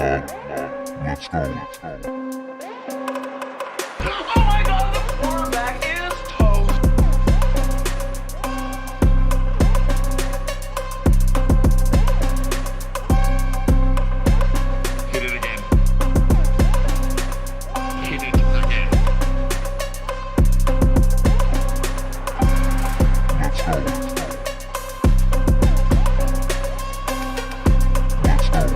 Let's go. Oh my God, the quarterback is toast. Hit it again. Hit it again. Let's go.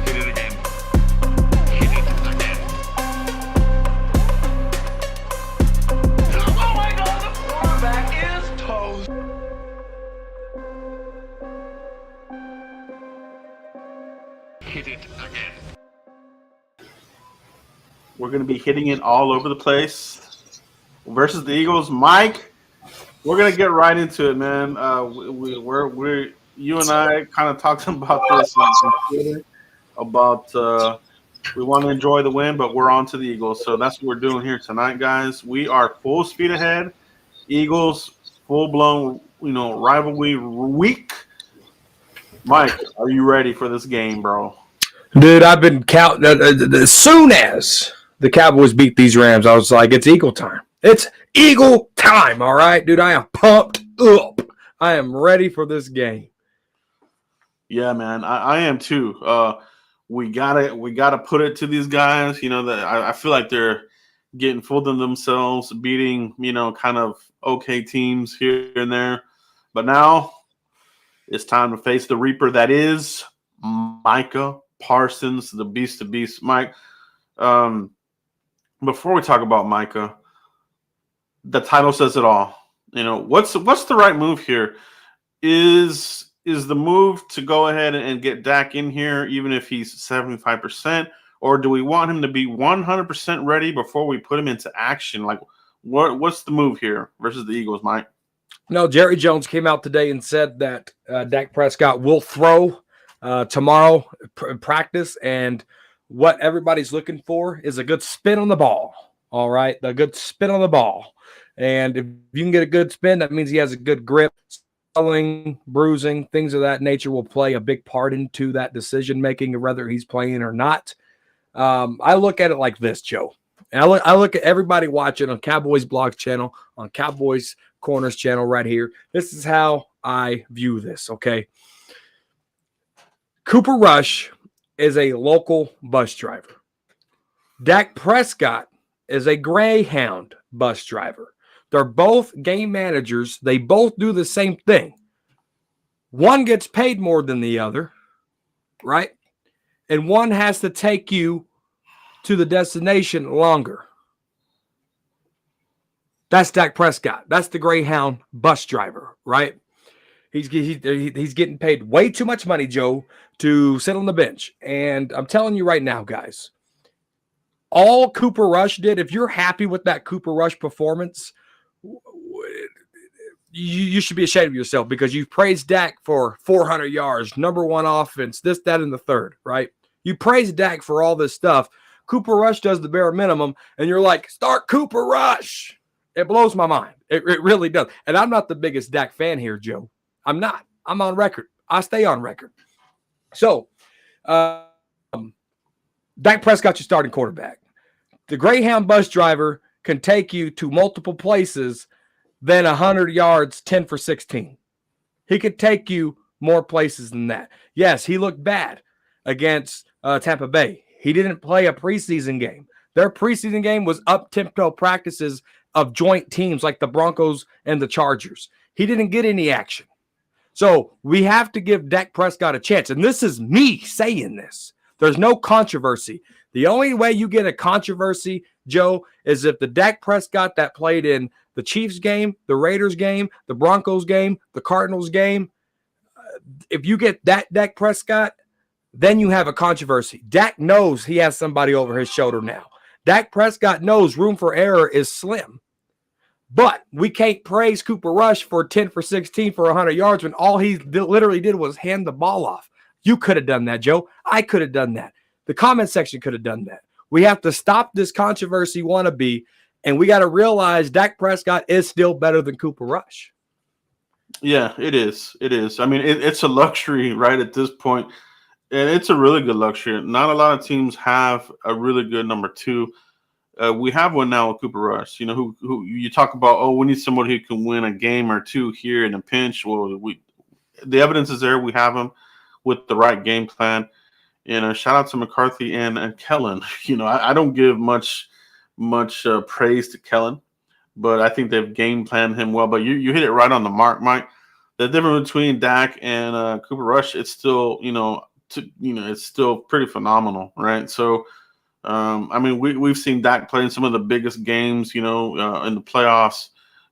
Hit it again. Hit it again. Oh my God, the quarterback is toast. Hit it again. We're going to be hitting it all over the place versus the Eagles. Mike, we're going to get right into it, man. We're you and I kind of talked about this on Twitter about we want to enjoy the win, but we're on to the Eagles. So that's what we're doing here tonight, guys. We are full speed ahead. Eagles, full-blown, rivalry week. Mike, are you ready for this game, bro? Dude, I've been counting. As soon as the Cowboys beat these Rams, I was like, it's Eagle time. It's Eagle time, all right? Dude, I am pumped up. I am ready for this game. Yeah, man, I am too. We gotta put it to these guys. That I feel like they're getting full of themselves, beating kind of okay teams here and there. But now it's time to face the Reaper that is Micah Parsons, the beast to beast. Mike, before we talk about Micah, the title says it all. What's the right move here? Is the move to go ahead and get Dak in here, even if he's 75%, or do we want him to be 100% ready before we put him into action? Like, what's the move here versus the Eagles, Mike? No, Jerry Jones came out today and said that Dak Prescott will throw tomorrow in practice, and what everybody's looking for is a good spin on the ball. All right, a good spin on the ball. And if you can get a good spin, that means he has a good grip. Swelling, bruising, things of that nature will play a big part into that decision-making, whether he's playing or not. I look at it like this, Joe. And I look at everybody watching on Cowboys Blog channel, on Cowboys Corners channel right here. This is how I view this, okay? Cooper Rush is a local bus driver. Dak Prescott is a Greyhound bus driver. They're both game managers. They both do the same thing. One gets paid more than the other, right? And one has to take you to the destination longer. That's Dak Prescott. That's the Greyhound bus driver, right? He's getting paid way too much money, Joe, to sit on the bench. And I'm telling you right now, guys, all Cooper Rush did, if you're happy with that Cooper Rush performance, you should be ashamed of yourself because you've praised Dak for 400 yards, number one offense, this, that, and the third, right? You praise Dak for all this stuff. Cooper Rush does the bare minimum, and you're like, start Cooper Rush. It blows my mind. It really does. And I'm not the biggest Dak fan here, Joe. I'm not. I'm on record. I stay on record. So, Dak Prescott's your starting quarterback. The Greyhound bus driver can take you to multiple places than 100 yards, 10 for 16. He could take you more places than that. Yes, he looked bad against Tampa Bay. He didn't play a preseason game. Their preseason game was up-tempo practices of joint teams like the Broncos and the Chargers. He didn't get any action. So we have to give Dak Prescott a chance. And this is me saying this. There's no controversy. The only way you get a controversy, Joe, is if the Dak Prescott that played in the Chiefs game, the Raiders game, the Broncos game, the Cardinals game, if you get that Dak Prescott, then you have a controversy. Dak knows he has somebody over his shoulder now. Dak Prescott knows room for error is slim. But we can't praise Cooper Rush for 10 for 16 for 100 yards when all he literally did was hand the ball off. You could have done that, Joe. I could have done that. The comment section could have done that. We have to stop this controversy wannabe, and we got to realize Dak Prescott is still better than Cooper Rush. Yeah, it is. It is. I mean, it's a luxury, right, at this point, and it's a really good luxury. Not a lot of teams have a really good number two. We have one now with Cooper Rush. You know, who you talk about? Oh, we need somebody who can win a game or two here in a pinch. Well, the evidence is there. We have him with the right game plan. And shout out to McCarthy and Kellen. You know, I don't give much praise to Kellen, but I think they've game planned him well. But you hit it right on the mark, Mike. The difference between Dak and Cooper Rush, it's still it's still pretty phenomenal, right? So, I mean, we've seen Dak play in some of the biggest games, in the playoffs.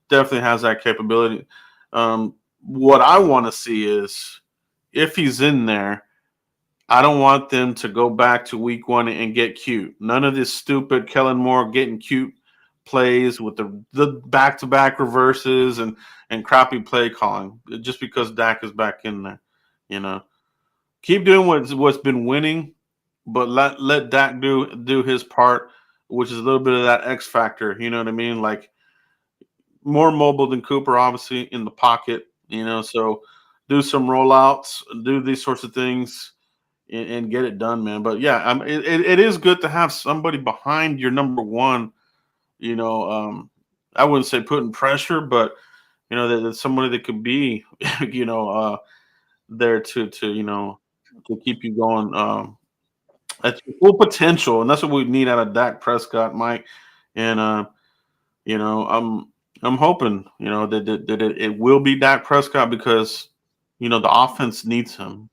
Definitely has that capability. What I want to see is if he's in there, I don't want them to go back to week one and get cute. None of this stupid Kellen Moore getting cute plays with the back-to-back reverses and crappy play calling just because Dak is back in there. You know, keep doing what's been winning, but let Dak do his part, which is a little bit of that X factor. You know what I mean? Like more mobile than Cooper, obviously in the pocket. So do some rollouts, do these sorts of things. And get it done, man. But yeah, it is good to have somebody behind your number one. I wouldn't say putting pressure, but that's somebody that could be, there to keep you going at your full potential, and that's what we need out of Dak Prescott, Mike. And I'm hoping that it will be Dak Prescott because the offense needs him.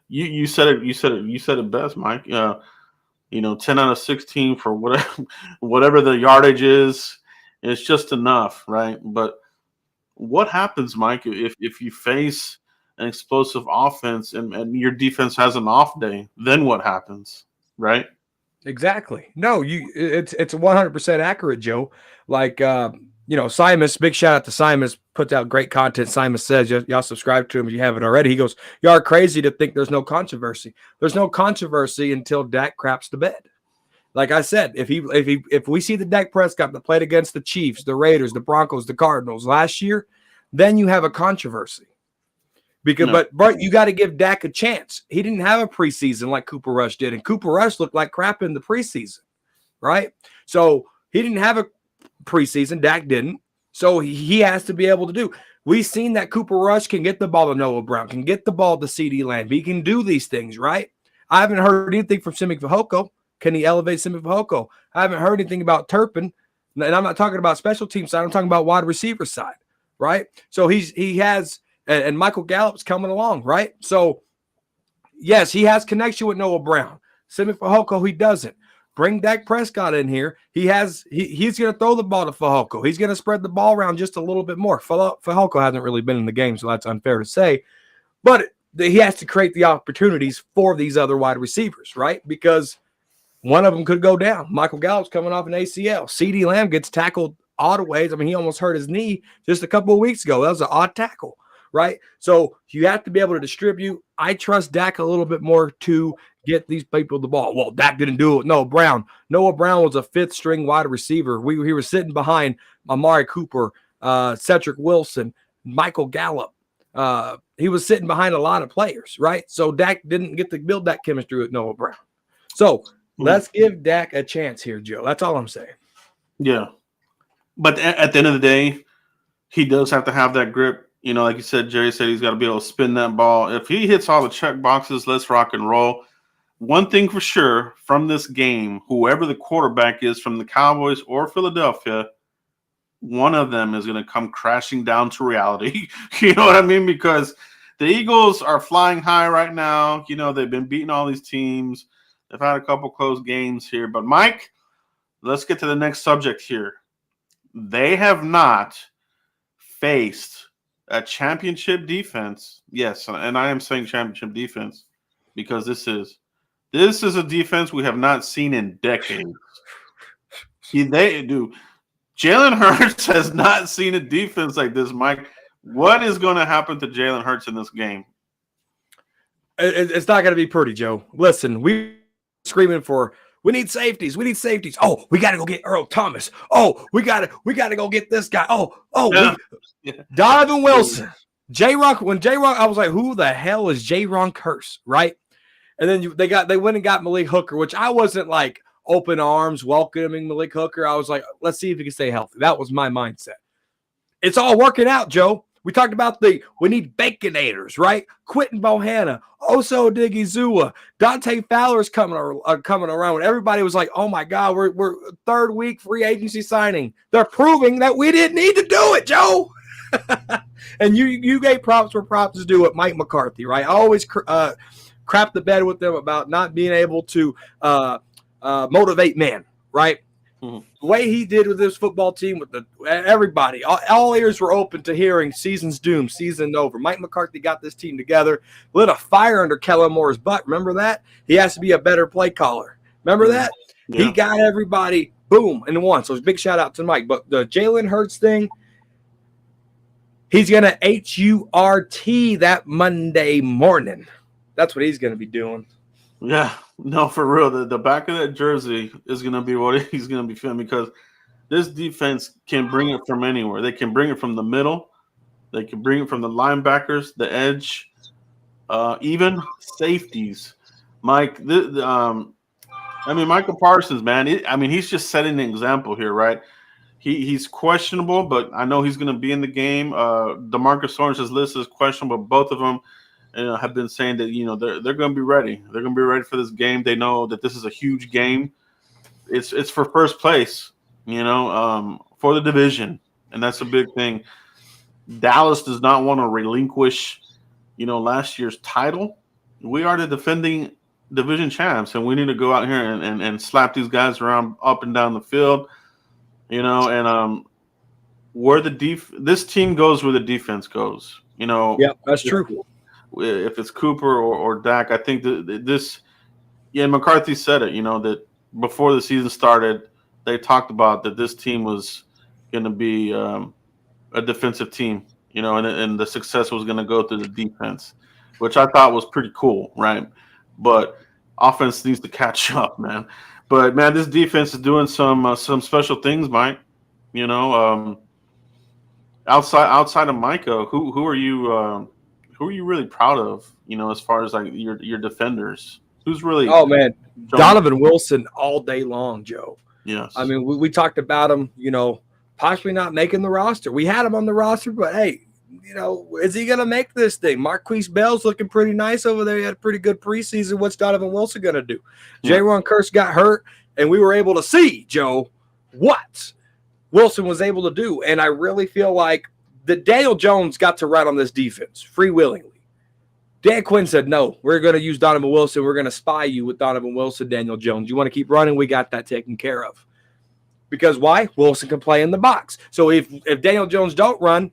You said it best, Mike. 10 out of 16 for whatever the yardage is, it's just enough, right? But what happens, Mike, if you face an explosive offense and your defense has an off day? Then what happens, right? Exactly. No, it's 100% accurate, Joe. Like Simus, big shout out to Simus, puts out great content. Simus says, y'all subscribe to him if you haven't already. He goes, y'all are crazy to think there's no controversy. There's no controversy until Dak craps the bed. Like I said, if we see the Dak Prescott that played against the Chiefs, the Raiders, the Broncos, the Cardinals last year, then you have a controversy. But you got to give Dak a chance. He didn't have a preseason like Cooper Rush did, and Cooper Rush looked like crap in the preseason, right? So he didn't have a preseason. Dak didn't. So he has to be able to do. We've seen that Cooper Rush can get the ball to Noah Brown, can get the ball to CeeDee Lamb. He can do these things, right? I haven't heard anything from Simi Fehoko. Can he elevate Simi Fehoko? I haven't heard anything about Turpin, and I'm not talking about special team side. I'm talking about wide receiver side, right? So he has, and Michael Gallup's coming along, right? So yes, he has connection with Noah Brown. Simi Fehoko, he doesn't. Bring Dak Prescott in here. He's going to throw the ball to Fehoko. He's going to spread the ball around just a little bit more. Fehoko hasn't really been in the game, so that's unfair to say. But he has to create the opportunities for these other wide receivers, right? Because one of them could go down. Michael Gallup's coming off an ACL. CeeDee Lamb gets tackled odd ways. I mean, he almost hurt his knee just a couple of weeks ago. That was an odd tackle, right? So you have to be able to distribute. I trust Dak a little bit more to get these people the ball. Well, Dak didn't do it. No, Noah Brown was a fifth-string wide receiver. He was sitting behind Amari Cooper, Cedric Wilson, Michael Gallup. He was sitting behind a lot of players, right? So Dak didn't get to build that chemistry with Noah Brown. So let's give Dak a chance here, Joe. That's all I'm saying. Yeah. But at the end of the day, he does have to have that grip. Like you said, Jerry said he's got to be able to spin that ball. If he hits all the check boxes, let's rock and roll. One thing for sure from this game, whoever the quarterback is from the Cowboys or Philadelphia, one of them is going to come crashing down to reality. You know what I mean? Because the Eagles are flying high right now. They've been beating all these teams. They've had a couple close games here. But, Mike, let's get to the next subject here. They have not faced a championship defense. Yes, and I am saying championship defense because this is a defense we have not seen in decades. They do. Jalen Hurts has not seen a defense like this, Mike. What is going to happen to Jalen Hurts in this game? It's not going to be pretty, Joe. Listen, we screaming for we need safeties. We need safeties. Oh, we got to go get Earl Thomas. Oh, we got to go get this guy. Yeah. Donovan Wilson. When J-Ron, I was like, who the hell is J-Ron Curse, right? And then they went and got Malik Hooker, which I wasn't like open arms welcoming Malik Hooker. I was like, let's see if he can stay healthy. That was my mindset. It's all working out, Joe. We talked about we need Baconators, right? Quentin Bohanna, Oso Digizua, Dante Fowler's coming around. When everybody was like, oh my God, we're third week free agency signing. They're proving that we didn't need to do it, Joe. And you gave props where props is due with Mike McCarthy, right? I always crap the bed with them about not being able to motivate men, right? Mm-hmm. The way he did with this football team, with everybody, all ears were open to hearing season's doomed, season over. Mike McCarthy got this team together, lit a fire under Kellen Moore's butt. Remember that? He has to be a better play caller. Remember that? Yeah. He got everybody, boom, and won. So big shout out to Mike. But the Jalen Hurts thing, he's going to HURT that Monday morning. That's what he's going to be doing. Yeah, no, for real. The back of that jersey is going to be what he's going to be feeling, because this defense can bring it from anywhere. They can bring it from the middle. They can bring it from the linebackers, the edge, even safeties. Mike, Micah Parsons, man. He's just setting an example here, right? He's questionable, but I know he's going to be in the game. DeMarcus Lawrence's list is questionable. Both of them have been saying that they're going to be ready. They're going to be ready for this game. They know that this is a huge game. It's for first place, for the division, and that's a big thing. Dallas does not want to relinquish, last year's title. We are the defending division champs, and we need to go out here and slap these guys around up and down the field, and where this team goes where the defense goes. Yeah, that's true. If it's Cooper or Dak, I think that McCarthy said it, that before the season started, they talked about that this team was going to be a defensive team, and the success was going to go through the defense, which I thought was pretty cool, right? But offense needs to catch up, man. But, man, this defense is doing some special things, Mike. Outside of Micah, who are you really proud of, as far as like your defenders? Who's really Donovan Wilson all day long, Joe. Yes. I mean, we talked about him, possibly not making the roster. We had him on the roster, but hey, is he going to make this thing? Marquise Bell's looking pretty nice over there. He had a pretty good preseason. What's Donovan Wilson going to do? Yeah. J-Ron Curse got hurt, and we were able to see, Joe, what Wilson was able to do. And I really feel like that Daniel Jones got to run on this defense freewillingly. Dan Quinn said, no, we're going to use Donovan Wilson. We're going to spy you with Donovan Wilson, Daniel Jones. You want to keep running? We got that taken care of. Because why? Wilson can play in the box. So if Daniel Jones don't run,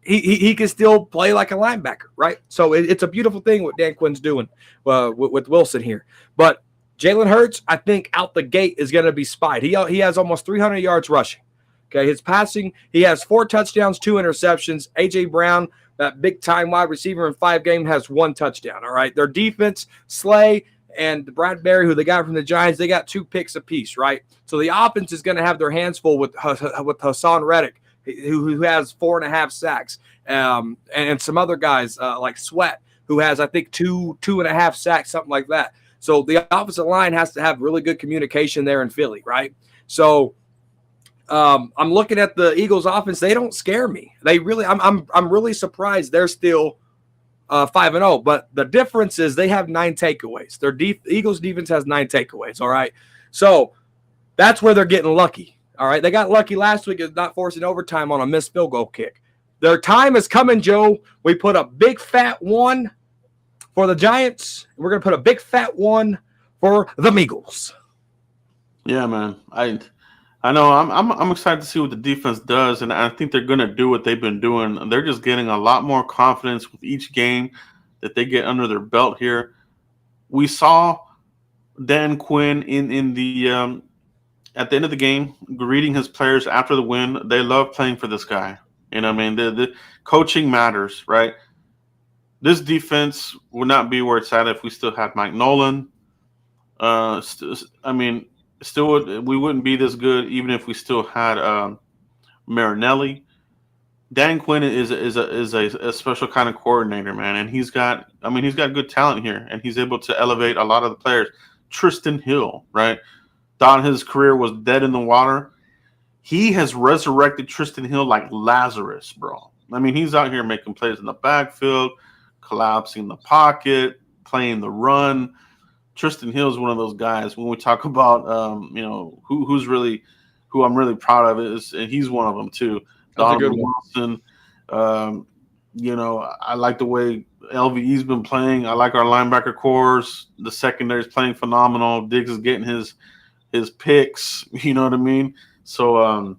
he can still play like a linebacker, right? So it's a beautiful thing what Dan Quinn's doing with Wilson here. But Jalen Hurts, I think out the gate is going to be spied. He has almost 300 yards rushing. Okay, his passing, he has 4 touchdowns, 2 interceptions. A.J. Brown, that big-time wide receiver in 5 games, has 1 touchdown, all right? Their defense, Slay and Bradbury, who they got from the Giants, they got 2 picks apiece, right? So the offense is going to have their hands full with Hassan Reddick, who has 4.5 sacks, and some other guys like Sweat, who has, I think, 2.5 sacks, something like that. So the offensive line has to have really good communication there in Philly, right? So I'm looking at the Eagles offense. They don't scare me. They really, I'm really surprised they're still 5-0. But the difference is they have 9 takeaways. Eagles defense has 9 takeaways. All right. So that's where they're getting lucky. All right. They got lucky last week of not forcing overtime on a missed field goal kick. Their time is coming, Joe. We put a big fat 1 for the Giants. We're going to put a big fat 1 for the Eagles. Yeah, man. I know I'm excited to see what the defense does, and I think they're going to do what they've been doing. They're just getting a lot more confidence with each game that they get under their belt here. We saw Dan Quinn in the at the end of the game greeting his players after the win. They love playing for this guy. The coaching matters, right? This defense would not be where it's at if we still had Mike Nolan. We wouldn't be this good even if we still had Marinelli. Dan Quinn is a special kind of coordinator, man, and he's got good talent here, and he's able to elevate a lot of the players. Tristan Hill, right? Thought his career was dead in the water. He has resurrected Tristan Hill like Lazarus, bro. I mean, he's out here making plays in the backfield, collapsing the pocket, playing the run. Tristan Hill is one of those guys. When we talk about, who I'm really proud of is, and he's one of them too. That's a good Donovan one. Wilson. I like the way LVE's been playing. I like our linebacker cores. The secondary is playing phenomenal. Diggs is getting his picks. You know what I mean? So,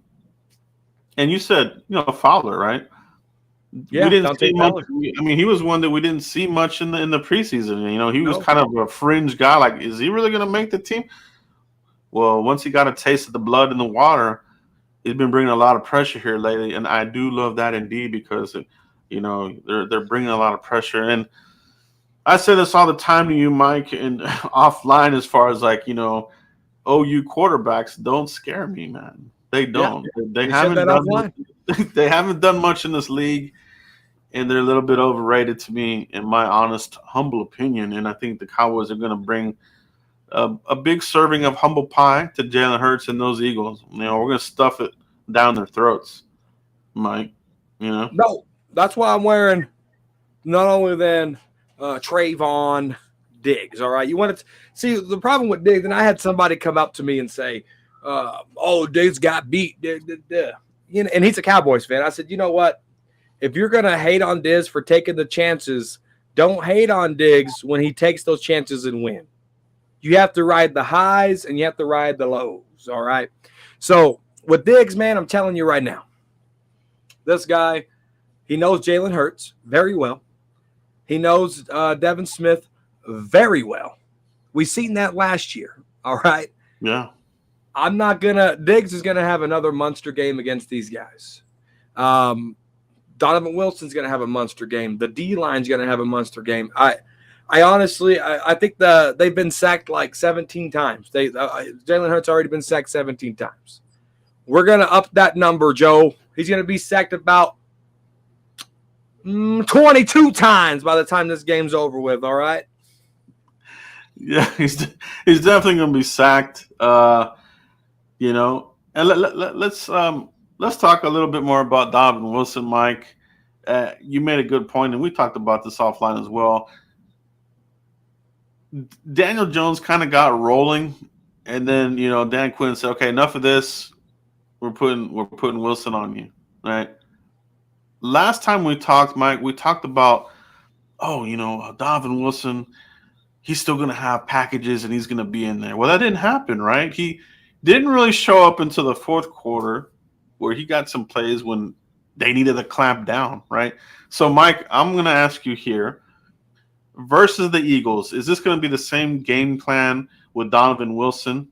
and you said, Fowler, right? Yeah, We didn't Dante see much. Fowler. I mean, he was one that we didn't see much in the preseason. He was No. kind of a fringe guy. Like, is he really going to make the team? Well, once he got a taste of the blood in the water, he's been bringing a lot of pressure here lately, and I do love that indeed because they're bringing a lot of pressure. And I say this all the time to you, Mike, and offline as far as OU quarterbacks don't scare me, man. They don't. They You said haven't that done offline. they haven't done much in this league, and they're a little bit overrated to me, in my honest, humble opinion. And I think the Cowboys are going to bring a big serving of humble pie to Jalen Hurts and those Eagles. We're going to stuff it down their throats, Mike. No, that's why I'm wearing not only then Trayvon Diggs. All right, you want to see the problem with Diggs, and I had somebody come up to me and say, "Oh, Diggs got beat." And he's a Cowboys fan. I said, you know what? If you're gonna hate on Diggs for taking the chances, don't hate on Diggs when he takes those chances and win. You have to ride the highs and you have to ride the lows. All right. So with Diggs, man, I'm telling you right now, this guy, he knows Jalen Hurts very well. He knows Devin Smith very well. We've seen that last year. All right. Yeah. Diggs is gonna have another monster game against these guys. Donovan Wilson's gonna have a monster game. The D line's gonna have a monster game. I honestly think they've been sacked like 17 times. Jalen Hurts already been sacked 17 times. We're gonna up that number, Joe. He's gonna be sacked about 22 times by the time this game's over with. All right. Yeah, he's definitely going to be sacked. And let's talk a little bit more about Donovan Wilson, Mike. You made a good point, and we talked about this offline as well. Daniel Jones kind of got rolling, and then Dan Quinn said, "Okay, enough of this. We're putting Wilson on you." Right. Last time we talked, Mike, we talked about, Donovan Wilson, he's still going to have packages and he's going to be in there. Well, that didn't happen, right? He didn't really show up until the fourth quarter where he got some plays when they needed to clamp down, right? So, Mike, I'm going to ask you here, versus the Eagles, is this going to be the same game plan with Donovan Wilson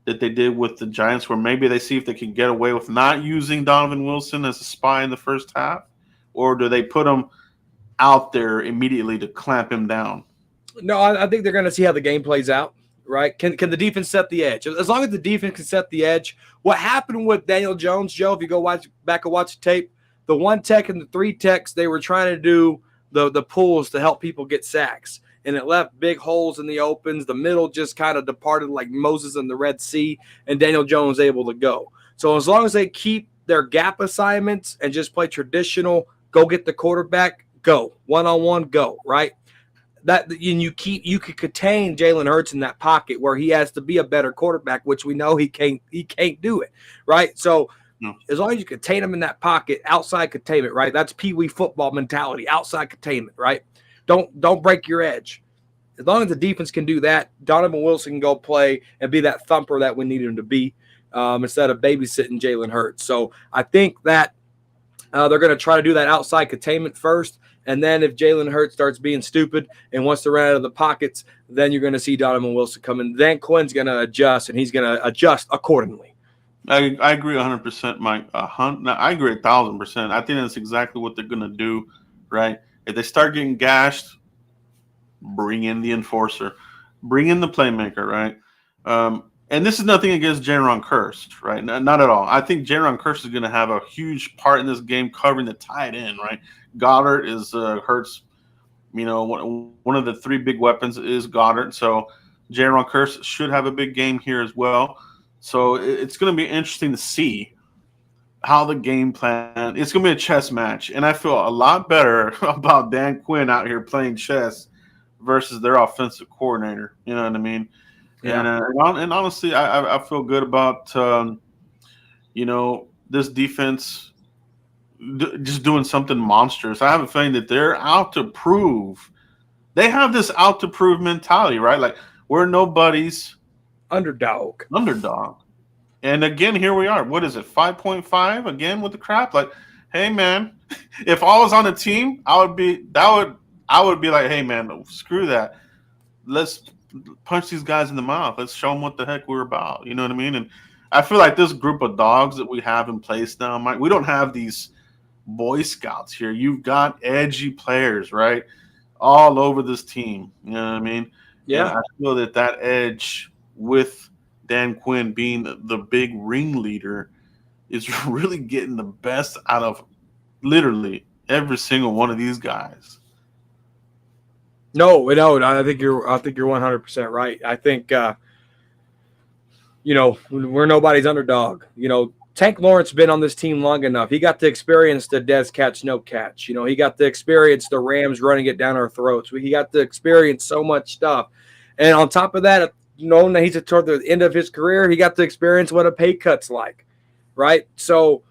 that they did with the Giants, where maybe they see if they can get away with not using Donovan Wilson as a spy in the first half? Or do they put him out there immediately to clamp him down? No, I think they're going to see how the game plays out, right? Can the defense set the edge? As long as the defense can set the edge. What happened with Daniel Jones, Joe, if you go back and watch the tape, the 1 tech and the 3 techs, they were trying to do the pulls to help people get sacks. And it left big holes in the opens. The middle just kind of departed like Moses in the Red Sea, and Daniel Jones able to go. So as long as they keep their gap assignments and just play traditional, go get the quarterback, go. One-on-one, go, right? That and you could contain Jalen Hurts in that pocket where he has to be a better quarterback, which we know he can't do it, right? So as long as you contain him in that pocket, outside containment, right? That's Pee-wee football mentality, outside containment, right? Don't break your edge. As long as the defense can do that, Donovan Wilson can go play and be that thumper that we need him to be instead of babysitting Jalen Hurts. So I think that they're going to try to do that outside containment first. And then if Jalen Hurts starts being stupid and wants to run out of the pockets, then you're going to see Donovan Wilson come in. Then Quinn's going to adjust, and he's going to adjust accordingly. I agree 100%, Mike. I agree 1,000%. I think that's exactly what they're going to do, right? If they start getting gashed, bring in the enforcer, bring in the playmaker, right? And this is nothing against Jaron Curse, right? Not at all. I think Jaron Curse is going to have a huge part in this game covering the tight end, right? Goddard is Hurts. One of the three big weapons is Goddard. So Jaron Curse should have a big game here as well. So it's going to be interesting to see how the game plan. It's going to be a chess match, and I feel a lot better about Dan Quinn out here playing chess versus their offensive coordinator. You know what I mean? Yeah. And honestly, I feel good about this defense just doing something monstrous. I have a feeling that they're out to prove. They have this out to prove mentality, right? Like we're nobody's underdog. And again, here we are. What is it? 5.5 again with the crap. Like, hey man, if I was on a team, I would be like, hey man, screw that. Let's punch these guys in the mouth. Let's show them what the heck we're about. You know what I mean? And I feel like this group of dogs that we have in place now, Mike, we don't have these Boy Scouts here. You've got edgy players, right? All over this team. You know what I mean? Yeah. And I feel that edge with Dan Quinn being the big ringleader is really getting the best out of literally every single one of these guys. No, I think you're 100% right. I think we're nobody's underdog. Tank Lawrence been on this team long enough. He got to experience the Des catch, no catch. He got to experience the Rams running it down our throats. He got to experience so much stuff. And on top of that, knowing that he's toward the end of his career, he got to experience what a pay cut's like, right? So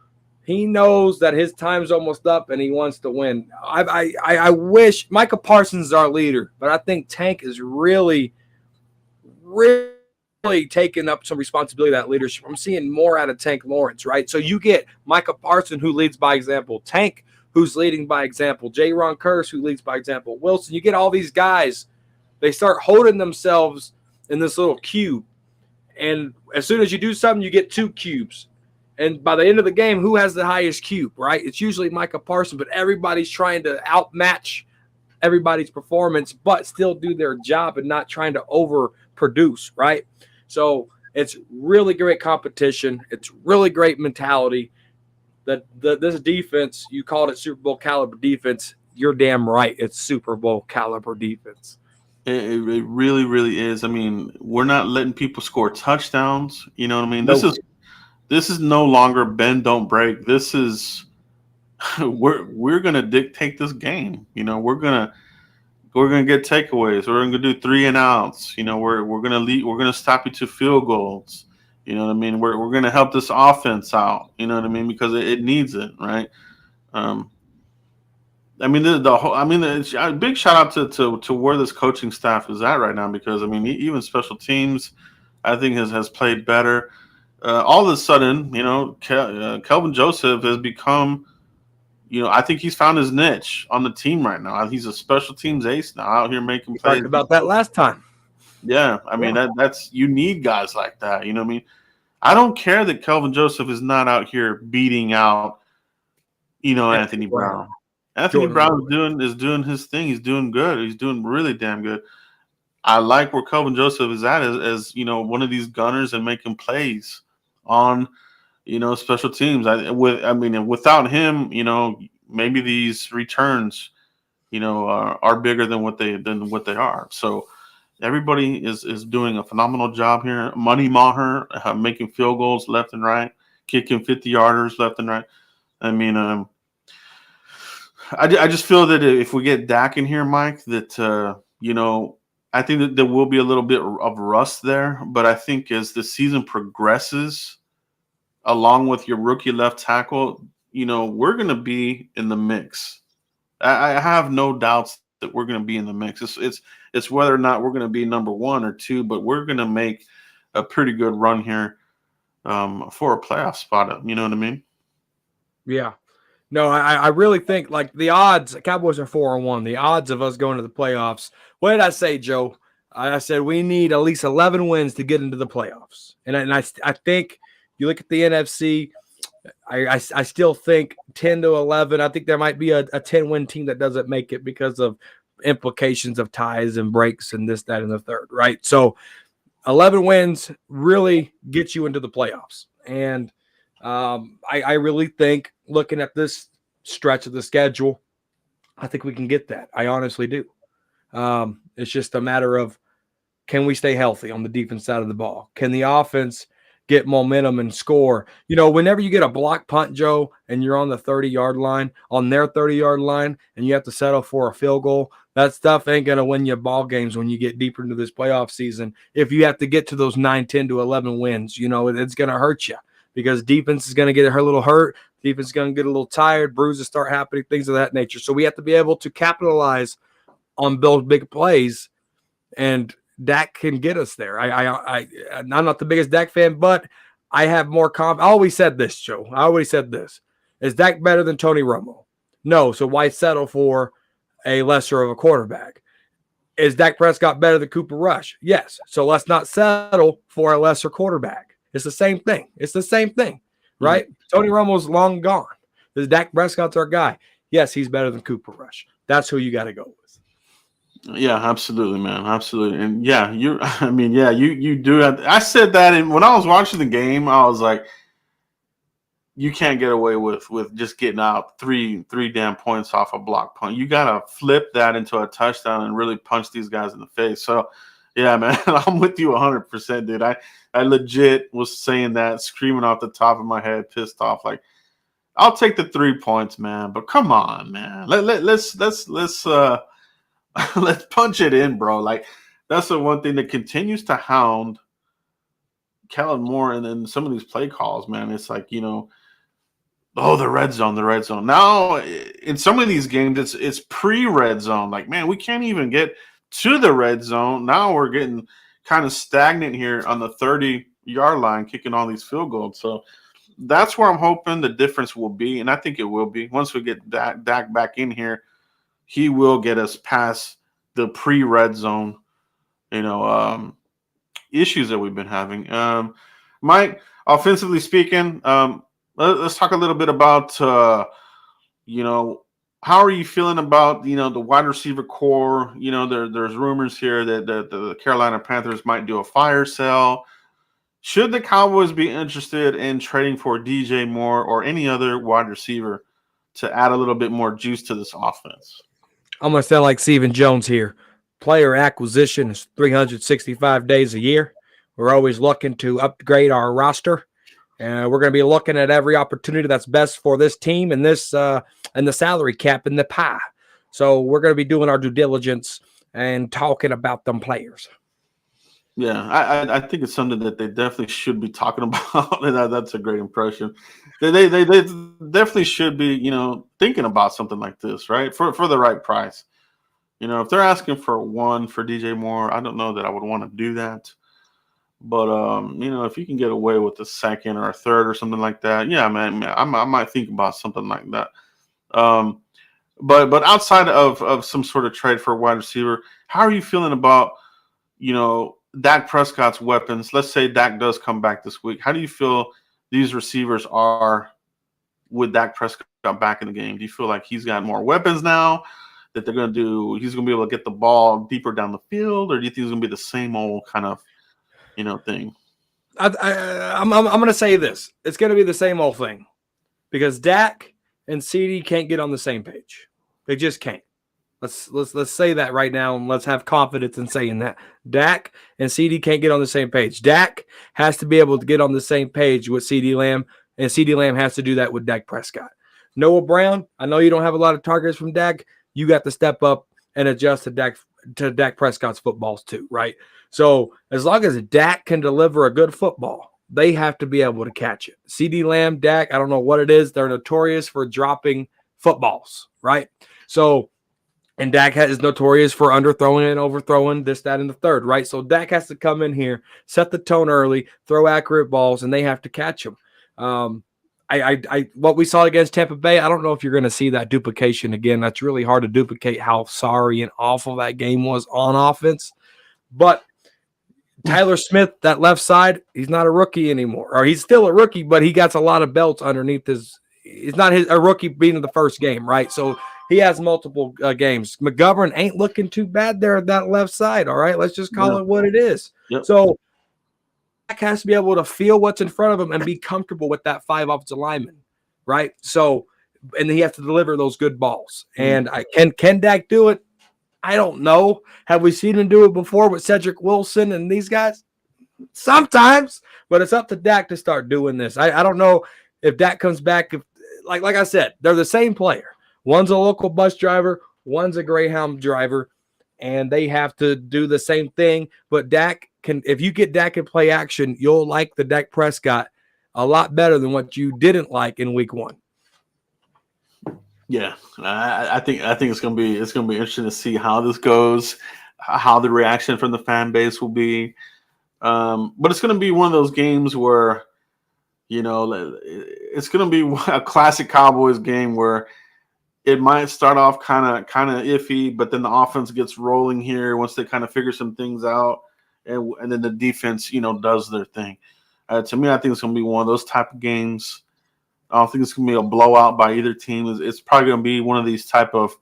he knows that his time's almost up and he wants to win. I wish Micah Parsons is our leader, but I think Tank is really, really taking up some responsibility of that leadership. I'm seeing more out of Tank Lawrence, right? So you get Micah Parsons, who leads by example, Tank, who's leading by example, Jaron Curse, who leads by example, Wilson. You get all these guys, they start holding themselves in this little cube. And as soon as you do something, you get 2 cubes. And by the end of the game, who has the highest cube, right? It's usually Micah Parsons, but everybody's trying to outmatch everybody's performance, but still do their job and not trying to overproduce, right? So it's really great competition. It's really great mentality. This defense, you called it Super Bowl caliber defense. You're damn right. It's Super Bowl caliber defense. It really, really is. I mean, we're not letting people score touchdowns. You know what I mean? Nope. This is no longer bend, don't break. This is we're gonna dictate this game. We're gonna get takeaways. We're gonna do 3 and outs. We're gonna lead. We're gonna stop you to field goals. You know what I mean? We're gonna help this offense out. You know what I mean? Because it needs it, right? I mean, a big shout out to where this coaching staff is at right now, because I mean, even special teams, I think has played better. All of a sudden, Kelvin Joseph has become, I think he's found his niche on the team right now. He's a special teams ace now, out here making plays. Talked about that last time. Yeah, I mean that's you need guys like that. You know what I mean? I don't care that Kelvin Joseph is not out here beating out, Anthony Brown. Anthony Brown is doing his thing. He's doing good. He's doing really damn good. I like where Kelvin Joseph is at as one of these gunners and making plays on special teams. Without him, maybe these returns, are bigger than what they are. So everybody is doing a phenomenal job here. Money Maher making field goals left and right, kicking 50-yarders left and right. I mean, I just feel that if we get Dak in here, Mike, that I think that there will be a little bit of rust there. But I think as the season progresses, along with your rookie left tackle, we're going to be in the mix. I have no doubts that we're going to be in the mix. It's whether or not we're going to be number 1 or 2, but we're going to make a pretty good run here for a playoff spot. You know what I mean? Yeah. No, I really think like the odds, Cowboys are 4-1. The odds of us going to the playoffs. What did I say, Joe? I said we need at least 11 wins to get into the playoffs. And I think you look at the NFC, I still think 10-11. I think there might be a 10-win team that doesn't make it because of implications of ties and breaks and this, that, and the third, right? So 11 wins really gets you into the playoffs. And I really think, looking at this stretch of the schedule, I think we can get that. I honestly do. It's just a matter of, can we stay healthy on the defense side of the ball? Can the offense get momentum and score? Whenever you get a block punt, Joe, and you're on the 30-yard line, on their 30-yard line, and you have to settle for a field goal, that stuff ain't going to win you ball games when you get deeper into this playoff season. If you have to get to those 9, 10 to 11 wins, it's going to hurt you, because defense is going to get a little hurt. Defense is going to get a little tired. Bruises start happening, things of that nature. So we have to be able to capitalize on those big plays, and Dak can get us there. I'm not the biggest Dak fan, but I have more confidence. I always said this, Joe. Is Dak better than Tony Romo? No. So why settle for a lesser of a quarterback? Is Dak Prescott better than Cooper Rush? Yes. So let's not settle for a lesser quarterback. It's the same thing. Right? Mm-hmm. Tony Romo's long gone. Is Dak Prescott's our guy? Yes, he's better than Cooper Rush. That's who you got to go with. Yeah, absolutely, man. Absolutely. And you do have, I said that, and when I was watching the game, I was like, you can't get away with just getting out three damn points off a block punt. You got to flip that into a touchdown and really punch these guys in the face. So, yeah, man, I'm with you 100%, dude. I legit was saying that, screaming off the top of my head, pissed off. Like, I'll take the 3 points, man. But come on, man. Let's let's punch it in, bro. Like, that's the one thing that continues to hound Kellen Moore and then some of these play calls, man. It's like, the red zone. Now, in some of these games, it's pre-red zone. Like, man, we can't even get to the red zone. Now we're getting kind of stagnant here on the 30-yard line, kicking all these field goals. So that's where I'm hoping the difference will be, and I think it will be. Once we get Dak back in here, he will get us past the pre-red zone, issues that we've been having. Mike, offensively speaking, let's talk a little bit about, how are you feeling about, the wide receiver core? There's rumors here that the Carolina Panthers might do a fire sale. Should the Cowboys be interested in trading for DJ Moore or any other wide receiver to add a little bit more juice to this offense? I'm going to sound like Stephen Jones here. Player acquisition is 365 days a year. We're always looking to upgrade our roster, and we're going to be looking at every opportunity that's best for this team and this and the salary cap and the pie. So we're going to be doing our due diligence and talking about them players. Yeah, I think it's something that they definitely should be talking about, and that's a great impression. They definitely should be, thinking about something like this, right? For the right price. If they're asking for one for DJ Moore, I don't know that I would want to do that. But if you can get away with a second or a third or something like that, yeah, man, I might think about something like that. But outside of some sort of trade for a wide receiver, how are you feeling about, Dak Prescott's weapons? Let's say Dak does come back this week. How do you feel these receivers are with Dak Prescott back in the game? Do you feel like he's got more weapons now that he's going to be able to get the ball deeper down the field, or do you think it's going to be the same old kind of, thing? I'm going to say this. It's going to be the same old thing, because Dak and CD can't get on the same page. They just can't. Let's say that right now, and let's have confidence in saying that. Dak and CD can't get on the same page. Dak has to be able to get on the same page with CD Lamb, and CD Lamb has to do that with Dak Prescott. Noah Brown, I know you don't have a lot of targets from Dak. You got to step up and adjust to Dak Prescott's footballs too, right? So as long as Dak can deliver a good football, they have to be able to catch it. CD Lamb, Dak, I don't know what it is. They're notorious for dropping footballs, right? So, and Dak is notorious for underthrowing and overthrowing this, that, and the third, right? So Dak has to come in here, set the tone early, throw accurate balls, and they have to catch them. What we saw against Tampa Bay, I don't know if you're going to see that duplication again. That's really hard to duplicate how sorry and awful that game was on offense. But Tyler Smith, that left side, he's not a rookie anymore. Or he's still a rookie, but he got a lot of belts underneath his – he's not a rookie being in the first game, right? So he has multiple games. McGovern ain't looking too bad there at that left side, all right? Let's just call it what it is. Yep. So Dak has to be able to feel what's in front of him and be comfortable with that 5 offensive linemen, right? So, and he has to deliver those good balls. And can Dak do it? I don't know. Have we seen him do it before with Cedric Wilson and these guys? Sometimes, but it's up to Dak to start doing this. I don't know if Dak comes back. If, like I said, they're the same player. One's a local bus driver, one's a Greyhound driver, and they have to do the same thing. But Dak can, if you get Dak in play action, you'll like the Dak Prescott a lot better than what you didn't like in week 1. Yeah, I think it's gonna be interesting to see how this goes, how the reaction from the fan base will be. But it's gonna be one of those games where, it's gonna be a classic Cowboys game where it might start off kind of iffy, but then the offense gets rolling here once they kind of figure some things out, and then the defense, does their thing. To me, I think it's gonna be one of those type of games. I don't think it's going to be a blowout by either team. It's probably going to be one of these type of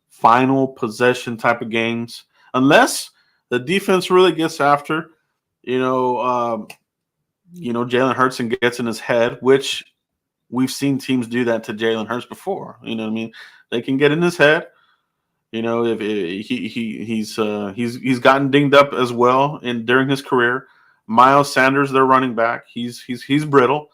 final possession type of games, unless the defense really gets after, Jalen Hurts and gets in his head, which we've seen teams do that to Jalen Hurts before. You know what I mean? They can get in his head. If he's gotten dinged up as well during his career. Miles Sanders, their running back, he's brittle.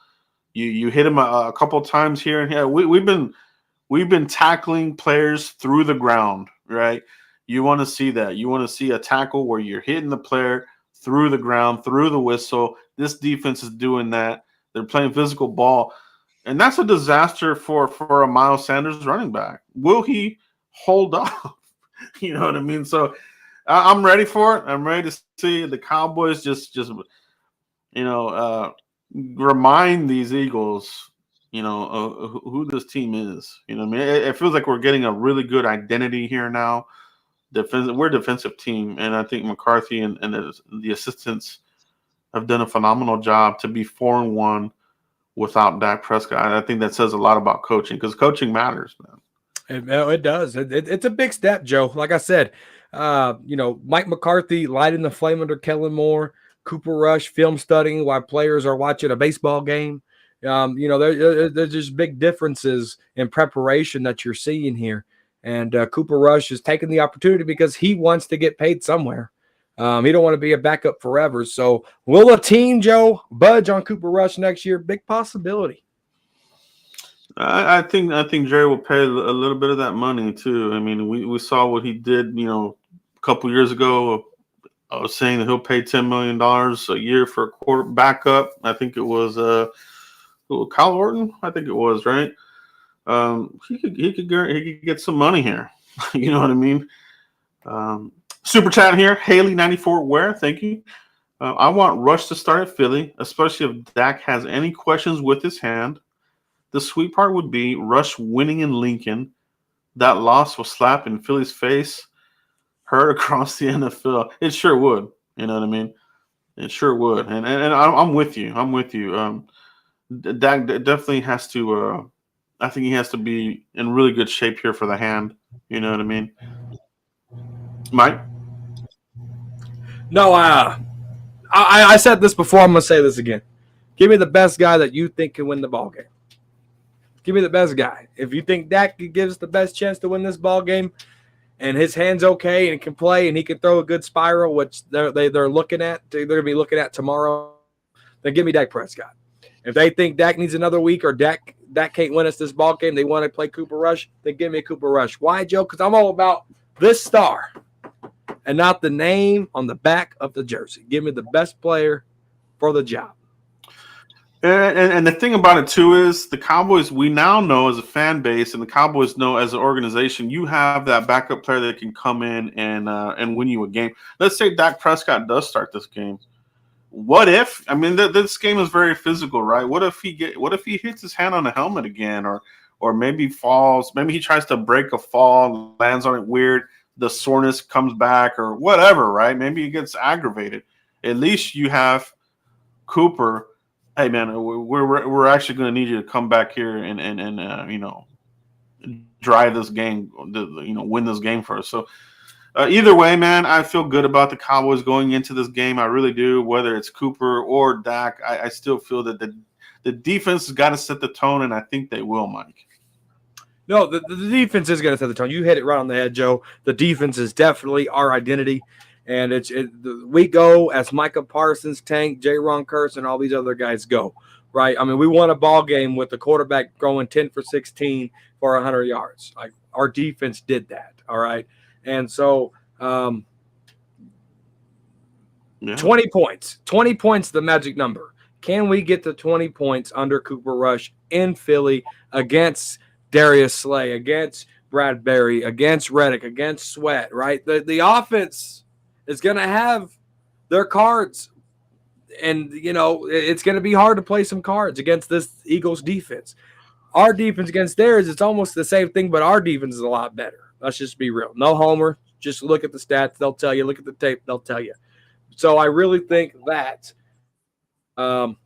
You hit him a couple times here and here. We've been tackling players through the ground, right? You want to see that. You want to see a tackle where you're hitting the player through the ground, through the whistle. This defense is doing that. They're playing physical ball, and that's a disaster for a Miles Sanders running back. Will he hold off? You know what I mean? So I'm ready for it. I'm ready to see the Cowboys just remind these Eagles, who this team is. You know what I mean? It feels like we're getting a really good identity here now. We're a defensive team, and I think McCarthy and the assistants have done a phenomenal job to be 4-1 without Dak Prescott. I think that says a lot about coaching, because coaching matters, man. It does. It's a big step, Joe. Like I said, Mike McCarthy lighting the flame under Kellen Moore. Cooper Rush film studying while players are watching a baseball game. There's just big differences in preparation that you're seeing here. And Cooper Rush is taking the opportunity because he wants to get paid somewhere. He don't want to be a backup forever. So will a team, Joe, budge on Cooper Rush next year? Big possibility. I think Jerry will pay a little bit of that money too. I mean, we saw what he did, a couple years ago. I was saying that he'll pay $10 million a year for a quarter backup. I think it was Kyle Orton. I think it was, right. He could get some money here. You know what I mean? Super chat here. Haley 94 where? Thank you. I want Rush to start at Philly, especially if Dak has any questions with his hand. The sweet part would be Rush winning in Lincoln. That loss will slap in Philly's face. Heard across the NFL. It sure would. You know what I mean? It sure would. And I'm with you. Dak definitely has to I think he has to be in really good shape here for the hand. You know what I mean? Mike? No, I said this before. I'm going to say this again. Give me the best guy that you think can win the ball game. Give me the best guy. If you think Dak gives the best chance to win this ball game, and his hand's okay and can play and he can throw a good spiral, which they're looking at, they're going to be looking at tomorrow, then give me Dak Prescott. If they think Dak needs another week or Dak can't win us this ball game, they want to play Cooper Rush, then give me Cooper Rush. Why, Joe? Because I'm all about this star and not the name on the back of the jersey. Give me the best player for the job. And the thing about it, too, is the Cowboys, we now know as a fan base, and the Cowboys know as an organization, you have that backup player that can come in and win you a game. Let's say Dak Prescott does start this game. What if? I mean, this game is very physical, right? What if he hits his hand on the helmet again, or maybe falls? Maybe he tries to break a fall, lands on it weird, the soreness comes back, or whatever, right? Maybe he gets aggravated. At least you have Cooper. Hey man, we're actually going to need you to come back here and drive this game, win this game for us. So Either way, man, I feel good about the Cowboys going into this game. I really do. Whether it's Cooper or Dak, I still feel that the defense has got to set the tone, and I think they will, Mike. No, the defense is going to set the tone. You hit it right on the head, Joe. The defense is definitely our identity. And we go as Micah Parsons, Tank, J-Ron Curse, and all these other guys go, right? I mean, we won a ball game with the quarterback going 10 for 16 for 100 yards. Like, our defense did that, all right? And so 20 points. 20 points, the magic number. Can we get to 20 points under Cooper Rush in Philly against Darius Slay, against Bradbury, against Reddick, against Sweat, right? The offense is going to have their cards, and, you know, it's going to be hard to play some cards against this Eagles defense. Our defense against theirs, it's almost the same thing, but our defense is a lot better. Let's just be real. No homer. Just look at the stats. They'll tell you. Look at the tape. They'll tell you. So I really think that, I think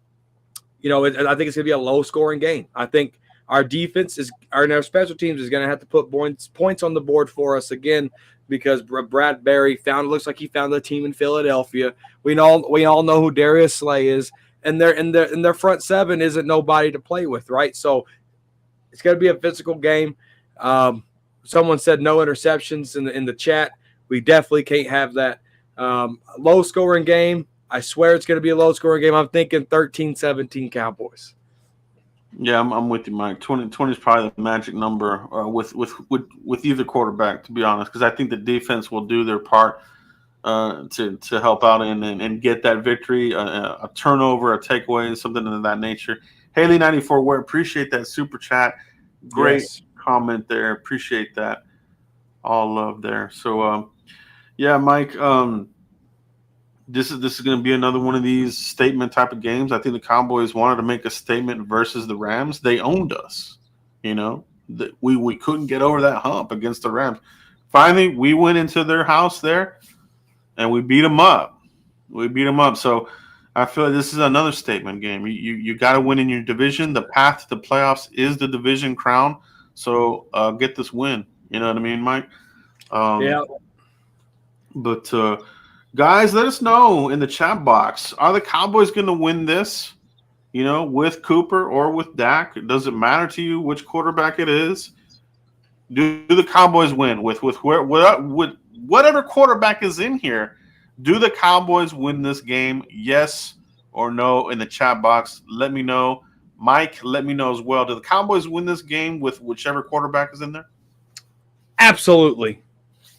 it's going to be a low-scoring game. I think our defense and our special teams is going to have to put points on the board for us again, because Bradbury looks like he found the team in Philadelphia. We all know who Darius Slay is, and their front seven isn't nobody to play with, right? So it's going to be a physical game. Someone said no interceptions in the chat. We definitely can't have that. Low-scoring game. I swear it's going to be a low-scoring game. I'm thinking 13-17 Cowboys. Yeah, I'm with you, Mike. 20 is probably the magic number with either quarterback, to be honest, because I think the defense will do their part to help out and get that victory, a turnover, a takeaway, something of that nature. Haley 94, we appreciate that super chat. Great comment there. Appreciate that. All love there. So, yeah, Mike. This is going to be another one of these statement type of games. I think the Cowboys wanted to make a statement versus the Rams. They owned us. You know, we couldn't get over that hump against the Rams. Finally, we went into their house there, and we beat them up. So I feel like this is another statement game. You got to win in your division. The path to the playoffs is the division crown. So get this win. You know what I mean, Mike? Yeah. But guys, let us know in the chat box. Are the Cowboys going to win this, you know, with Cooper or with Dak? Does it matter to you which quarterback it is? Do the Cowboys win with whatever quarterback is in here? Do the Cowboys win this game? Yes or no in the chat box. Let me know. Mike, let me know as well. Do the Cowboys win this game with whichever quarterback is in there? Absolutely.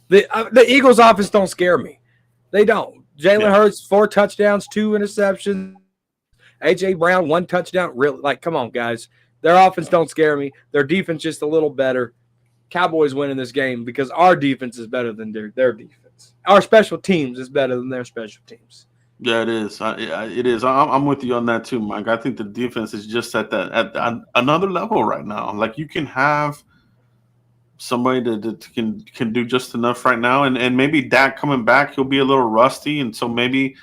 The Eagles' offense don't scare me. They don't. Jalen Hurts, 4 touchdowns, 2 interceptions. A.J. Brown, 1 touchdown. Really, like, come on, guys. Their offense don't scare me. Their defense just a little better. Cowboys winning this game because our defense is better than their defense. Our special teams is better than their special teams. Yeah, it is. It is. I'm with you on that too, Mike. I think the defense is just at another level right now. Like, you can have somebody that can do just enough right now, and maybe Dak coming back, he'll be a little rusty, and so maybe,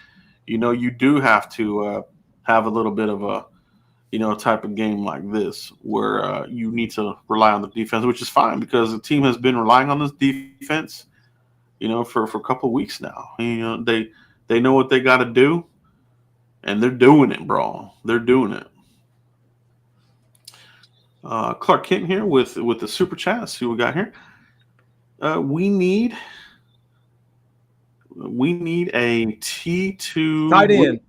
you know, you do have to have a little bit of a, you know, type of game like this where you need to rely on the defense, which is fine because the team has been relying on this defense, you know, for a couple of weeks now. You know, they know what they got to do, and they're doing it, bro. They're doing it. Clark Kent here with the super chat. Let's see what we got here. We need a T2 tight end.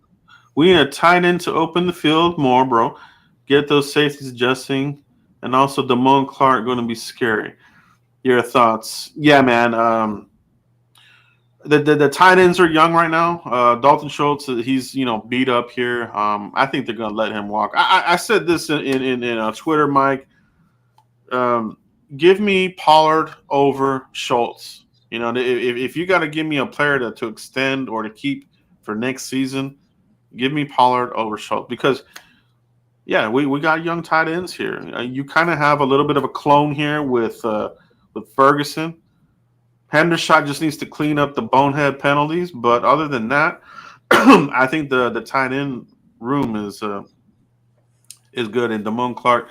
We need a tight end to open the field more, bro. Get those safeties adjusting, and also Damone Clark going to be scary. Your thoughts? Yeah, man. The tight ends are young right now. Dalton Schultz, he's, you know, beat up here. I think they're going to let him walk. I said this in Twitter, Mike. Give me Pollard over Schultz. You know, if you got to give me a player to extend or to keep for next season, give me Pollard over Schultz because, yeah, we got young tight ends here. You kind of have a little bit of a clone here with Ferguson. Hendershot just needs to clean up the bonehead penalties, but other than that, I think the tight end room is good. And Damone Clark,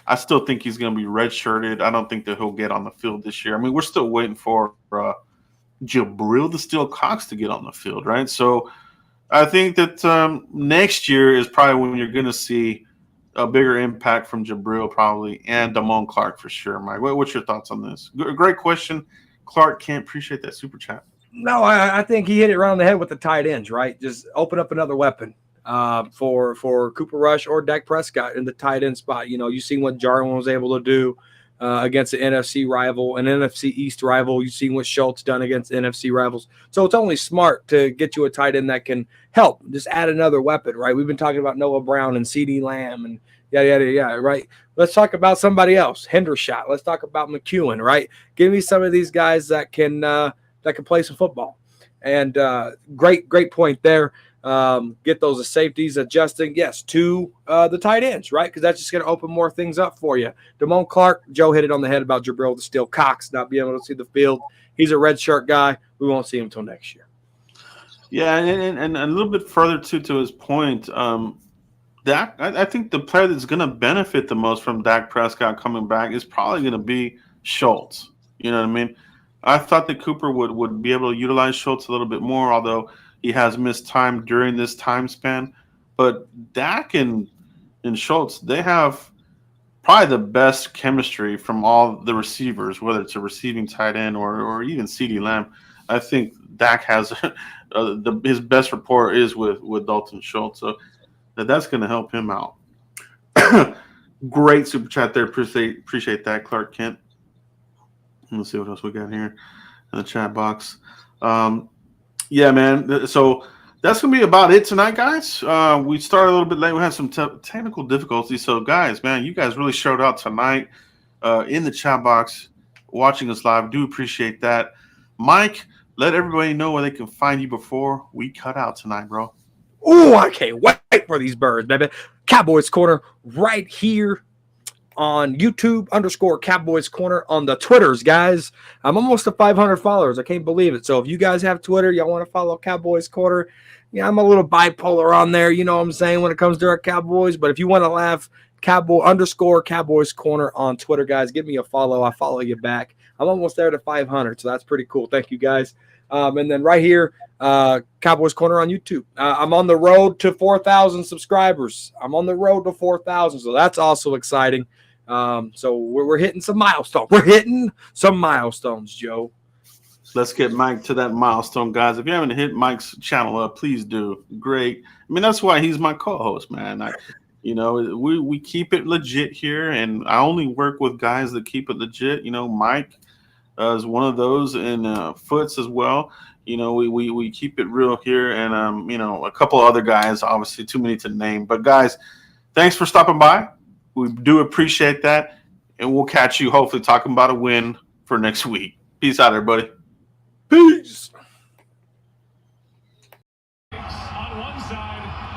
I still think he's going to be redshirted. I don't think that he'll get on the field this year. I mean, we're still waiting for Jabril the Steel Cox to get on the field, right? So I think that next year is probably when you're going to see a bigger impact from Jabril probably and Damone Clark for sure, Mike. What's your thoughts on this? Great question. Clark, can't appreciate that super chat. No, I think he hit it right on the head with the tight ends, right? Just open up another weapon for Cooper Rush or Dak Prescott in the tight end spot. You know, you seen what Jarwin was able to do against an NFC rival, an NFC East rival. You've seen what Schultz done against NFC rivals. So it's only smart to get you a tight end that can help. Just add another weapon, right? We've been talking about Noah Brown and CeeDee Lamb and yada, right? Let's talk about somebody else, Hendershot. Let's talk about McEwen, right? Give me some of these guys that can play some football. And great point there. Get those safeties adjusting, yes, to the tight ends, right? Because that's just going to open more things up for you. Damone Clark, Joe hit it on the head about Jabril the Steel Cox not being able to see the field. He's a red shirt guy. We won't see him until next year. Yeah, and a little bit further to his point, Dak, I think the player that's going to benefit the most from Dak Prescott coming back is probably going to be Schultz. You know what I mean? I thought that Cooper would be able to utilize Schultz a little bit more, although he has missed time during this time span. But Dak and Schultz, they have probably the best chemistry from all the receivers, whether it's a receiving tight end or even CeeDee Lamb. I think Dak has his best rapport is with Dalton Schultz. So that's going to help him out. Great super chat there. Appreciate that, Clark Kent. Let's see what else we got here in the chat box. Yeah, man. So that's going to be about it tonight, guys. We started a little bit late. We had some technical difficulties. So, guys, man, you guys really showed out tonight in the chat box watching us live. Do appreciate that. Mike, let everybody know where they can find you before we cut out tonight, bro. Oh, I can't wait for these birds, baby. Cowboys Corner right here on YouTube _Cowboys Corner on the Twitters, guys. I'm almost at 500 followers. I can't believe it. So if you guys have Twitter, y'all want to follow Cowboys Corner, yeah, I'm a little bipolar on there. You know what I'm saying when it comes to our Cowboys. But if you want to laugh, Cowboys Corner on Twitter, guys. Give me a follow. I follow you back. I'm almost there to 500, so that's pretty cool. Thank you, guys. And then right here, Cowboys Corner on YouTube. I'm on the road to 4,000 subscribers. I'm on the road to 4,000, so that's also exciting. So we're hitting some milestones. We're hitting some milestones, Joe. Let's get Mike to that milestone, guys. If you haven't hit Mike's channel up, please do. Great. I mean, that's why he's my co-host, man. We keep it legit here, and I only work with guys that keep it legit. You know, Mike is one of those, and Foots as well. You know, we keep it real here, and a couple other guys, obviously too many to name. But guys, thanks for stopping by. We do appreciate that, and we'll catch you hopefully talking about a win for next week. Peace out, everybody. Peace.